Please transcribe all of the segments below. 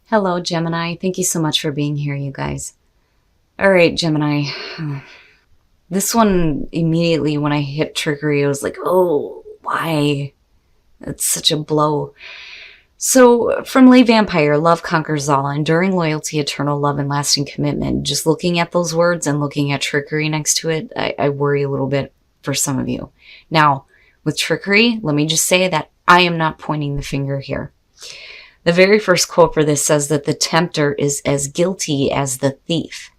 Hello, Gemini. Thank you so much for being here, you guys. All right, Gemini. This one, immediately when I hit trickery, I was like, oh, why? It's such a blow. So, from Lay Vampire, love conquers all, enduring loyalty, eternal love, and lasting commitment. Just looking at those words and looking at trickery next to it, I worry a little bit for some of you. Now, with trickery, let me just say that I am not pointing the finger here. The very first quote for this says that the tempter is as guilty as the thief.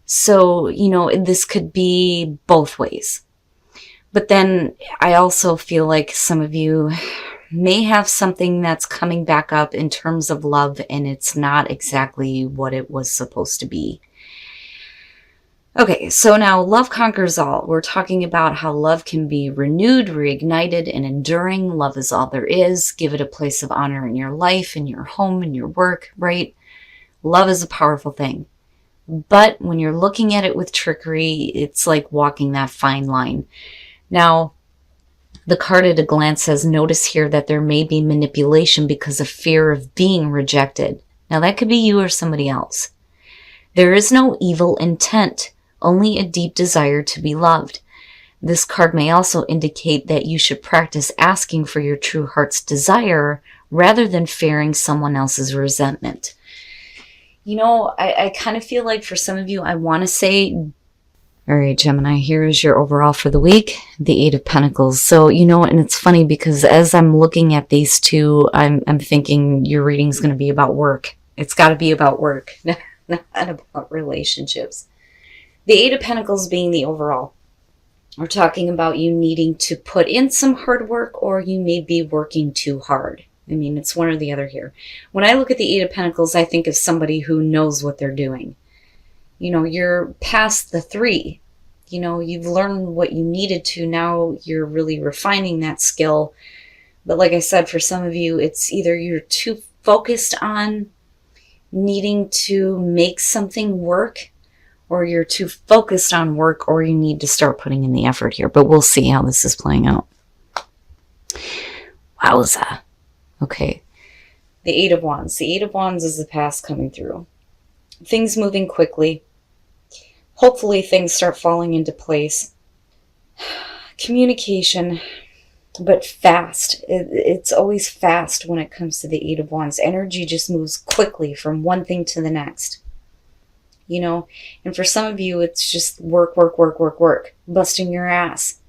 So, this could be both ways. But then I also feel like some of you may have something that's coming back up in terms of love, and it's not exactly what it was supposed to be. Okay, so now love conquers all. We're talking about how love can be renewed, reignited, and enduring. Love is all there is. Give it a place of honor in your life, in your home, in your work, right? Love is a powerful thing. But when you're looking at it with trickery, it's like walking that fine line. Now, the card at a glance says, notice here that there may be manipulation because of fear of being rejected. Now, that could be you or somebody else. There is no evil intent, only a deep desire to be loved. This card may also indicate that you should practice asking for your true heart's rather than fearing someone else's resentment. I kind of feel like for some of you, I want to say, all right, Gemini, here is your overall for the week, the Eight of Pentacles. So, and it's funny because as I'm looking at these two, I'm thinking your reading's going to be about work. It's got to be about work, not about relationships. The Eight of Pentacles being the overall. We're talking about you needing to put in some hard work, or you may be working too hard. I mean, it's one or the other here. When I look at the Eight of Pentacles, I think of somebody who knows what they're doing. You're past the three. You've learned what you needed to. Now you're really refining that skill. But like I said, for some of you, it's either you're too focused on needing to make something work, or you're too focused on work, or you need to start putting in the effort here. But we'll see how this is playing out. Wowza. Okay. The Eight of Wands. The Eight of Wands is the past coming through. Things moving quickly. Hopefully things start falling into place. Communication, but fast. It's always fast when it comes to the Eight of Wands. Energy just moves quickly from one thing to the next. And for some of you, it's just work, busting your ass.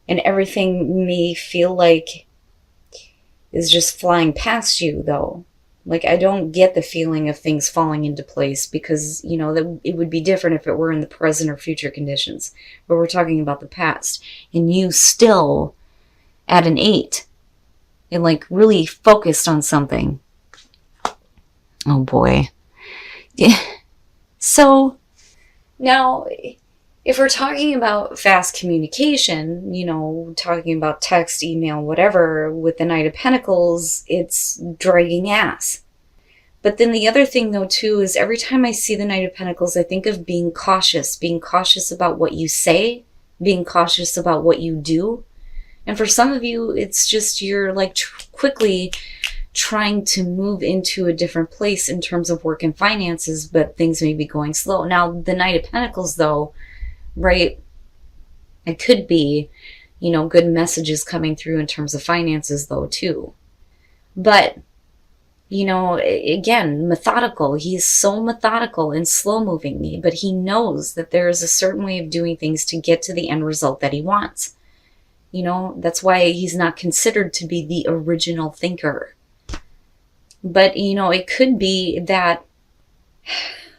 And everything may feel like is just flying past you, though. Like, I don't get the feeling of things falling into place because, that it would be different if it were in the present or future conditions. But we're talking about the past. And you still at an 8 and like really focused on something. Oh boy. Yeah. So now, if we're talking about fast communication, talking about text, email, whatever, with the Knight of Pentacles, it's dragging ass. But then the other thing, though, too, is every time I see the Knight of Pentacles, I think of being cautious about what you say, being cautious about what you do. And for some of you, it's just you're like quickly trying to move into a different place in terms of work and finances, but things may be going slow. Now, the Knight of Pentacles, though, right, it could be, good messages coming through in terms of finances, though, too. But, again, methodical. He's so methodical and slow moving, but he knows that there is a certain way of doing things to get to the end result that he wants. That's why he's not considered to be the original thinker. But, it could be that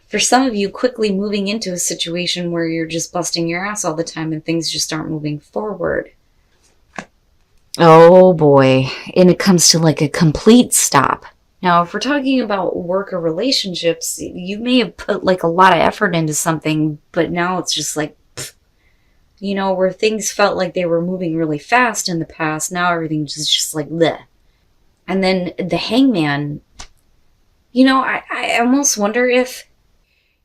for some of you, quickly moving into a situation where you're just busting your ass all the time and things just aren't moving forward. Oh boy. And it comes to like a complete stop. Now, if we're talking about work or relationships, you may have put like a lot of effort into something, but now it's just like, where things felt like they were moving really fast in the past, now everything's just like bleh. And then the Hangman, I almost wonder if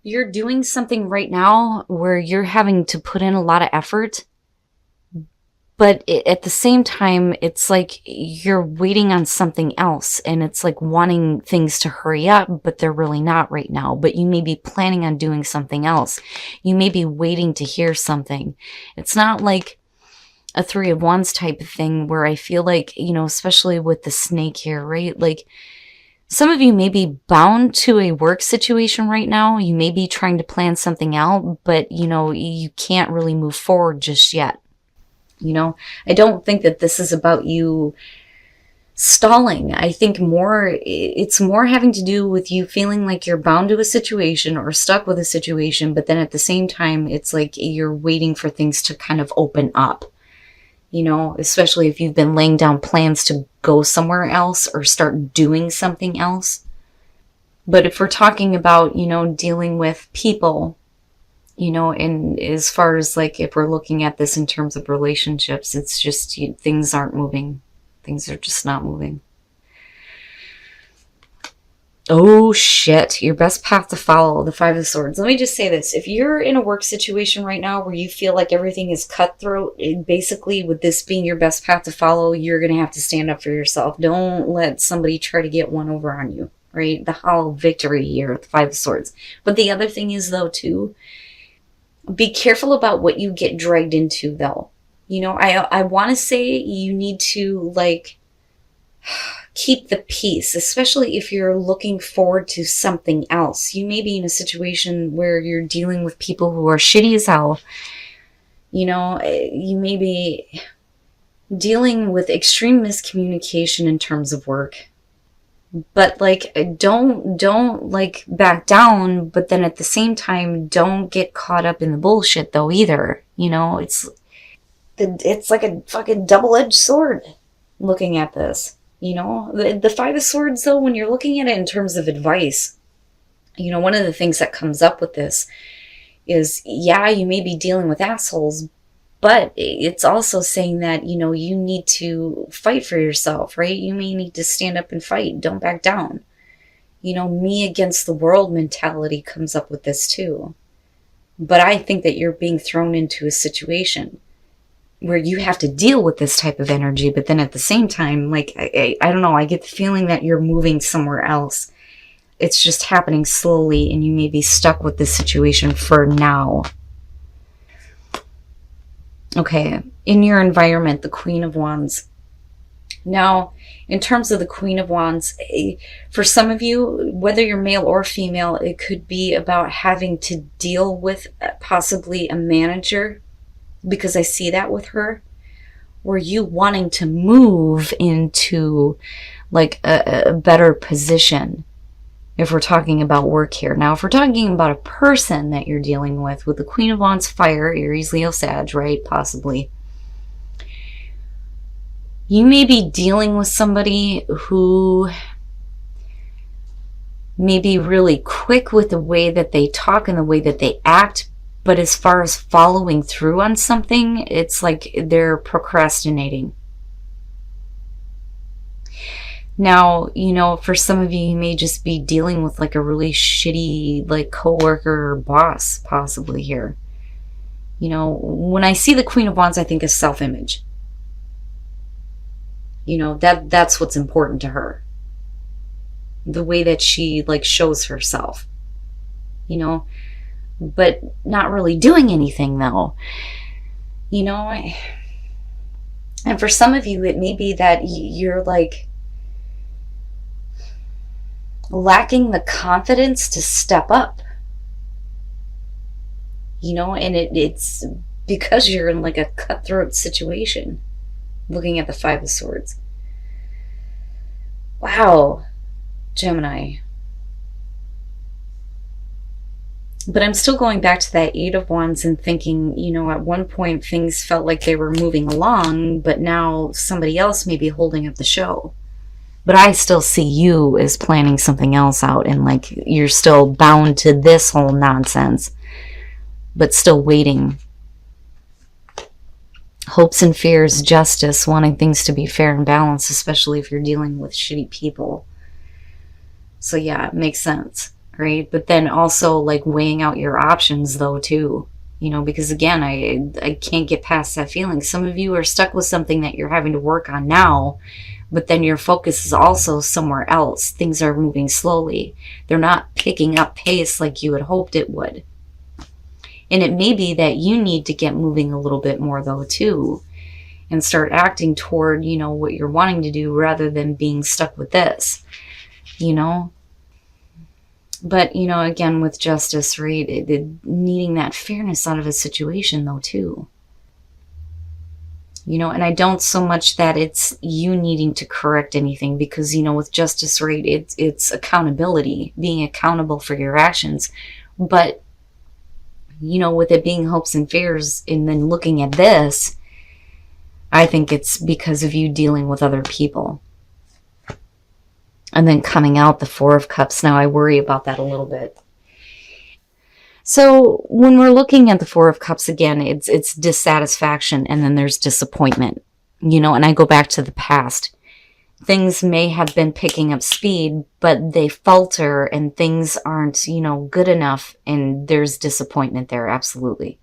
you're doing something right now where you're having to put in a lot of effort, But at the same time, it's like you're waiting on something else, and it's like wanting things to hurry up, but they're really not right now. But you may be planning on doing something else. You may be waiting to hear something. It's not like a Three of Wands type of thing where I feel like, especially with the snake here, right? Like some of you may be bound to a work situation right now. You may be trying to plan something out, but you can't really move forward just yet. I don't think that this is about you stalling. I think it's more having to do with you feeling like you're bound to a situation or stuck with a situation, but then at the same time, it's like you're waiting for things to kind of open up, especially if you've been laying down plans to go somewhere else or start doing something else. But if we're talking about, dealing with people, and as far as like if we're looking at this in terms of relationships, it's just things aren't moving. Things are just not moving. Oh shit, your best path to follow, the Five of Swords. Let me just say this. If you're in a work situation right now where you feel like everything is cutthroat, basically with this being your best path to follow, you're going to have to stand up for yourself. Don't let somebody try to get one over on you, right? The hollow victory here, the Five of Swords. But the other thing is though too, be careful about what you get dragged into though. I want to say you need to keep the peace, especially if you're looking forward to something else. You may be in a situation where you're dealing with people who are shitty as hell. You may be dealing with extreme miscommunication in terms of work. But don't back down, but then at the same time, don't get caught up in the bullshit though either. It's like a fucking double-edged sword looking at this. The Five of Swords though, when you're looking at it in terms of advice, one of the things that comes up with this is, yeah, you may be dealing with assholes, but it's also saying that, you need to fight for yourself, right? You may need to stand up and fight. Don't back down. Me against the world mentality comes up with this too. But I think that you're being thrown into a situation where you have to deal with this type of energy. But then at the same time, I don't know, I get the feeling that you're moving somewhere else. It's just happening slowly and you may be stuck with this situation for now. Okay, in your environment, the Queen of Wands. Now, in terms of the Queen of Wands, for some of you, whether you're male or female, it could be about having to deal with possibly a manager, because I see that with her, or you wanting to move into a better position. If we're talking about work here. Now, if we're talking about a person that you're dealing with the Queen of Wands, fire, Aries, Leo, Sag, right? Possibly. You may be dealing with somebody who may be really quick with the way that they talk and the way that they act, but as far as following through on something, it's like they're procrastinating. Now, for some of you may just be dealing with a really shitty coworker or boss possibly here. When I see the Queen of Wands, I think of self-image. That's what's important to her. The way that she shows herself. But not really doing anything though. And for some of you, it may be that you're lacking the confidence to step up, and it's because you're in a cutthroat situation, looking at the Five of Swords. Wow, Gemini. But I'm still going back to that Eight of Wands and thinking, at one point things felt like they were moving along, but now somebody else may be holding up the show. But I still see you as planning something else out, and you're still bound to this whole nonsense, but still waiting. Hopes and fears, justice, wanting things to be fair and balanced, especially if you're dealing with shitty people. So yeah, it makes sense, right? But then also weighing out your options though too. because again, I can't get past that feeling. Some of you are stuck with something that you're having to work on now, but then your focus is also somewhere else. Things are moving slowly. They're not picking up pace like you had hoped it would. And it may be that you need to get moving a little bit more though too, and start acting toward, what you're wanting to do rather than being stuck with this, But, again, with justice, right, needing that fairness out of a situation though too. And I don't so much that it's you needing to correct anything, because, with justice, right, it's accountability, being accountable for your actions. But, with it being hopes and fears, and then looking at this, I think it's because of you dealing with other people. And then coming out the Four of Cups. Now I worry about that a little bit. So when we're looking at the Four of Cups again, it's dissatisfaction, and then there's disappointment, and I go back to the past. Things may have been picking up speed, but they falter and things aren't, good enough, and there's disappointment there, absolutely.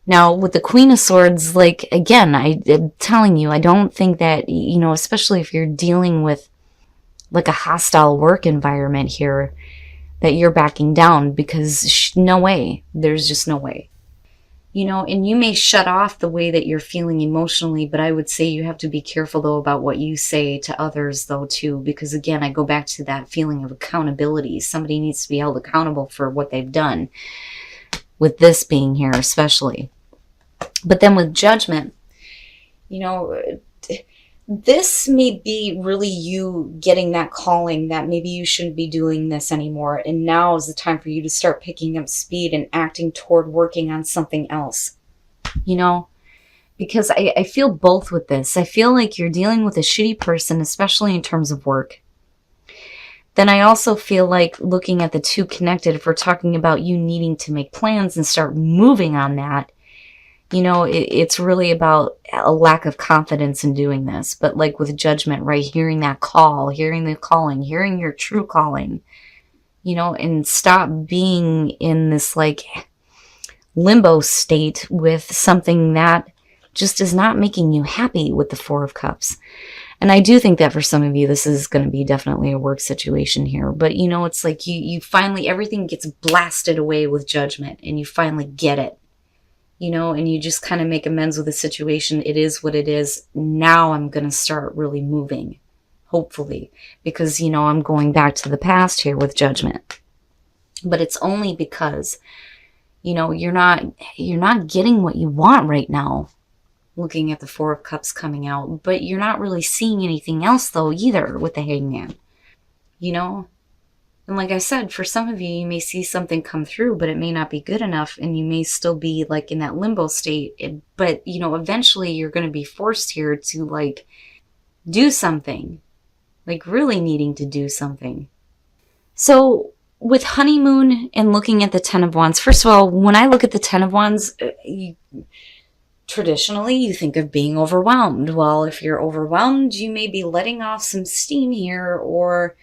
Now, with the Queen of Swords, again, I'm telling you, I don't think that, especially if you're dealing with a hostile work environment here, that you're backing down, because no way. There's just no way. And you may shut off the way that you're feeling emotionally, but I would say you have to be careful though about what you say to others though too, because again, I go back to that feeling of accountability. Somebody needs to be held accountable for what they've done, with this being here especially. But then with Judgment, this may be really you getting that calling that maybe you shouldn't be doing this anymore. And now is the time for you to start picking up speed and acting toward working on something else. Because I feel both with this. I feel like you're dealing with a shitty person, especially in terms of work. Then I also feel like, looking at the two connected, if we're talking about you needing to make plans and start moving on that, it's really about a lack of confidence in doing this. But with Judgment, right, hearing that call, hearing the calling, hearing your true calling, and stop being in this limbo state with something that just is not making you happy with the Four of Cups. And I do think that for some of you, this is going to be definitely a work situation here. But, it's you finally, everything gets blasted away with Judgment, and you finally get it. And you just kind of make amends with the situation. It is what it is. Now I'm going to start really moving, hopefully, because, I'm going back to the past here with Judgment. But it's only because, you're not getting what you want right now, looking at the Four of Cups coming out. But you're not really seeing anything else, though, either, with the Hangman. And like I said, for some of you, you may see something come through, but it may not be good enough, and you may still be in that limbo state. But, eventually you're going to be forced here to do something, really needing to do something. So with honeymoon and looking at the Ten of Wands, first of all, when I look at the Ten of Wands, traditionally you think of being overwhelmed. Well, if you're overwhelmed, you may be letting off some steam here, or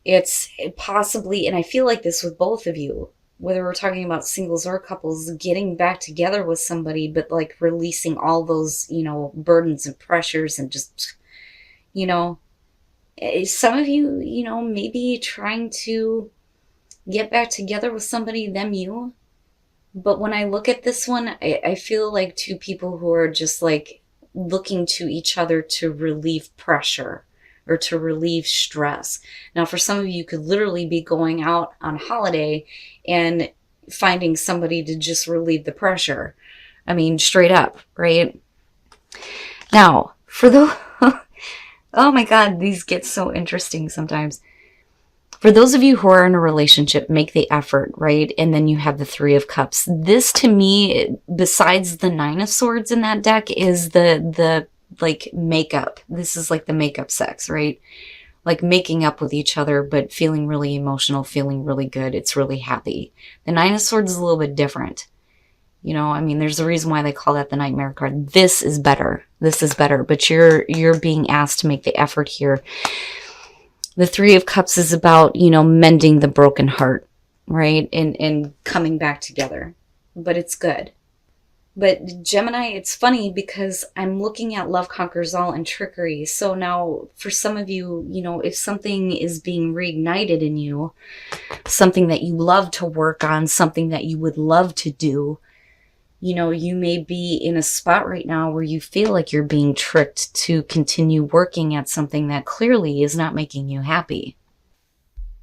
it's possibly, and I feel like this with both of you, whether we're talking about singles or couples, getting back together with somebody, but releasing all those, burdens and pressures, and just, some of you, maybe trying to get back together with somebody, them, you. But when I look at this one, I feel like two people who are just looking to each other to relieve pressure, or to relieve stress. Now, for some of you, could literally be going out on holiday and finding somebody to just relieve the pressure. I mean, straight up, right? Now, for the... oh my God, these get so interesting sometimes. For those of you who are in a relationship, make the effort, right? And then you have the Three of Cups. This, to me, besides the Nine of Swords in that deck, is the makeup. This is the makeup sex, right? Making up with each other, but feeling really emotional, feeling really good. It's really happy. The Nine of Swords is a little bit different. There's a reason why they call that the nightmare card. This is better. This is better, but you're being asked to make the effort here. The Three of Cups is about, mending the broken heart, right? And coming back together. But it's good. But Gemini, it's funny because I'm looking at love conquers all and trickery. So now for some of you, if something is being reignited in you, something that you love to work on, something that you would love to do, you may be in a spot right now where you feel like you're being tricked to continue working at something that clearly is not making you happy.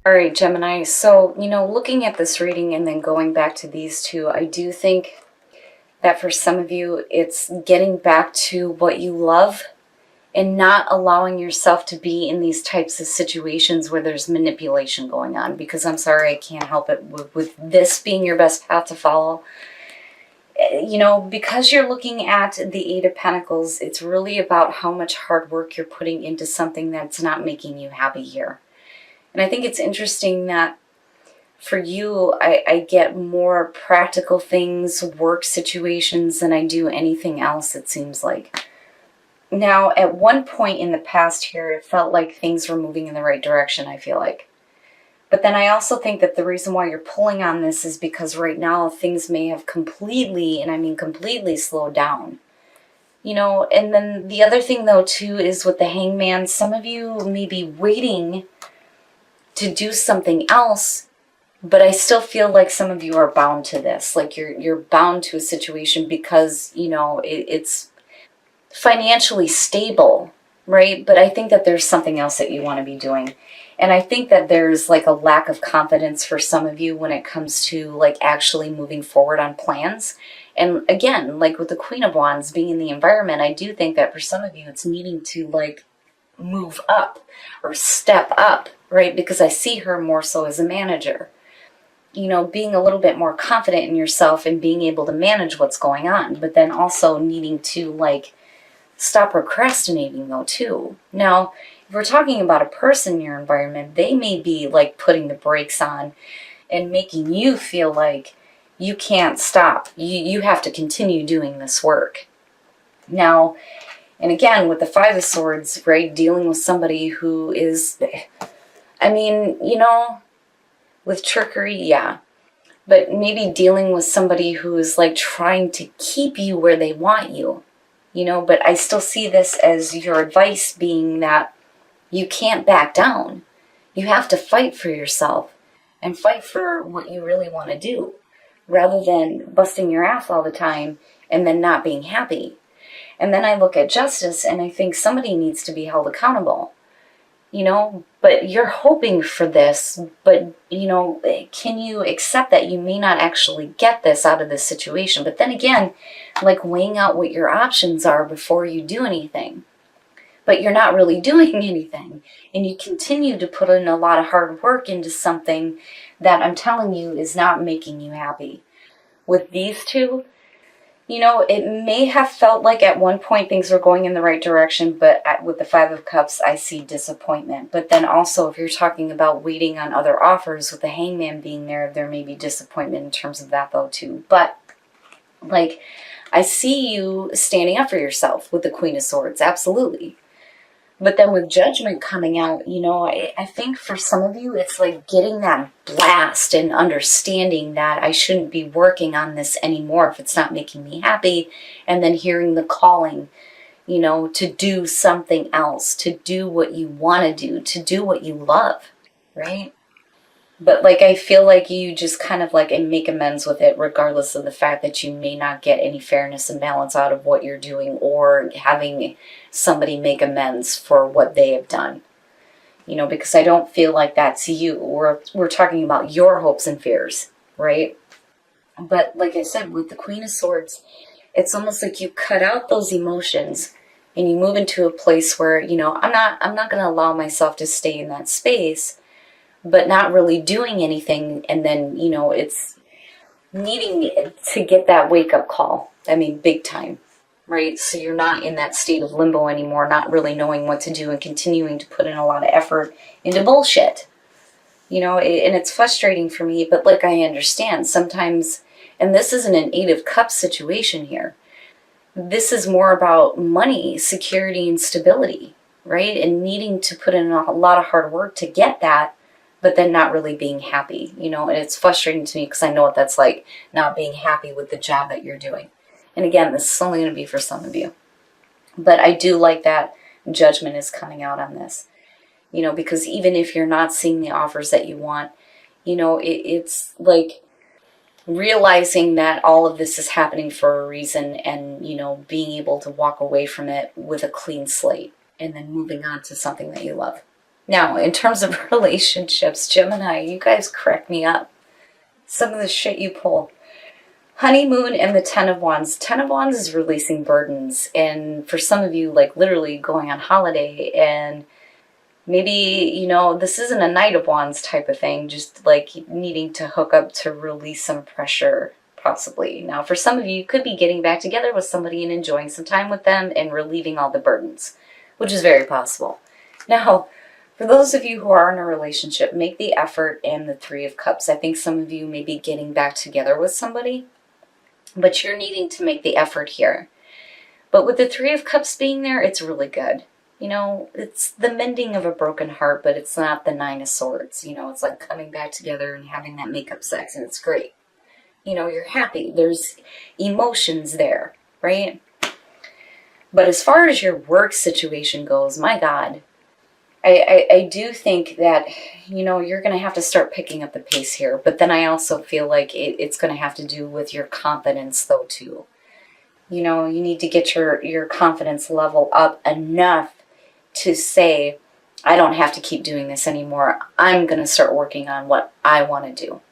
All right, Gemini. So, looking at this reading and then going back to these two, I do think that for some of you, it's getting back to what you love and not allowing yourself to be in these types of situations where there's manipulation going on. Because I'm sorry, I can't help it with this being your best path to follow. Because you're looking at the Eight of Pentacles, it's really about how much hard work you're putting into something that's not making you happy here. And I think it's interesting that for you, I get more practical things, work situations, than I do anything else, it seems like. Now, at one point in the past here, it felt like things were moving in the right direction, I feel like. But then I also think that the reason why you're pulling on this is because right now things may have completely, and I mean completely, slowed down. And then the other thing though too is with the Hangman, some of you may be waiting to do something else, but I still feel like some of you are bound to this. Like you're bound to a situation because, it's financially stable, right? But I think that there's something else that you want to be doing. And I think that there's like a lack of confidence for some of you when it comes to like actually moving forward on plans. And again, like with the Queen of Wands being in the environment, I do think that for some of you, it's needing to like move up or step up, right? Because I see her more so as a manager, being a little bit more confident in yourself and being able to manage what's going on, but then also needing to like stop procrastinating though too. Now, if we're talking about a person in your environment, they may be like putting the brakes on and making you feel like you can't stop. You have to continue doing this work. Now, and again, with the Five of Swords, right, dealing with somebody who is, with trickery, yeah. But maybe dealing with somebody who is like trying to keep you where they want you, but I still see this as your advice being that you can't back down. You have to fight for yourself and fight for what you really want to do rather than busting your ass all the time and then not being happy. And then I look at justice and I think somebody needs to be held accountable, but you're hoping for this, but, can you accept that you may not actually get this out of this situation? But then again, like weighing out what your options are before you do anything. But you're not really doing anything. And you continue to put in a lot of hard work into something that I'm telling you is not making you happy. With these two, it may have felt like at one point things were going in the right direction, but with the Five of Cups, I see disappointment. But then also, if you're talking about waiting on other offers with the Hangman being there may be disappointment in terms of that though too. But, like, I see you standing up for yourself with the Queen of Swords, absolutely. But then with Judgment coming out, I think for some of you, it's like getting that blast and understanding that I shouldn't be working on this anymore if it's not making me happy. And then hearing the calling, to do something else, to do what you want to do what you love, right? But like, I feel like you just kind of like make amends with it, regardless of the fact that you may not get any fairness and balance out of what you're doing or having somebody make amends for what they have done. Because I don't feel like that's you. We're talking about your hopes and fears, right? But like I said, with the Queen of Swords, it's almost like you cut out those emotions and you move into a place where, I'm not going to allow myself to stay in that space, but not really doing anything. And then, it's needing to get that wake-up call. I mean, big time, right? So you're not in that state of limbo anymore, not really knowing what to do and continuing to put in a lot of effort into bullshit. And it's frustrating for me, but like, I understand sometimes, and this isn't an Eight of Cups situation here. This is more about money, security, and stability, right? And needing to put in a lot of hard work to get that, but then not really being happy, and it's frustrating to me because I know what that's like, not being happy with the job that you're doing. And again, this is only going to be for some of you. But I do like that judgment is coming out on this. Because even if you're not seeing the offers that you want, it's like realizing that all of this is happening for a reason, and, being able to walk away from it with a clean slate and then moving on to something that you love. Now, in terms of relationships, Gemini, you guys crack me up. Some of the shit you pull. Honeymoon and the Ten of Wands. Ten of Wands is releasing burdens, and for some of you, like literally going on holiday, and maybe, this isn't a Knight of Wands type of thing, just like needing to hook up to release some pressure, possibly. Now, for some of you, you could be getting back together with somebody and enjoying some time with them and relieving all the burdens, which is very possible. Now, for those of you who are in a relationship, make the effort. And the Three of Cups. I think some of you may be getting back together with somebody, but you're needing to make the effort here. But with the Three of Cups being there, it's really good. It's the mending of a broken heart, but it's not the Nine of Swords. It's like coming back together and having that makeup sex, and it's great. You're happy. There's emotions there, right? But as far as your work situation goes, my God, I do think that, you're going to have to start picking up the pace here. But then I also feel like it's going to have to do with your confidence, though, too. You need to get your confidence level up enough to say, I don't have to keep doing this anymore. I'm going to start working on what I want to do.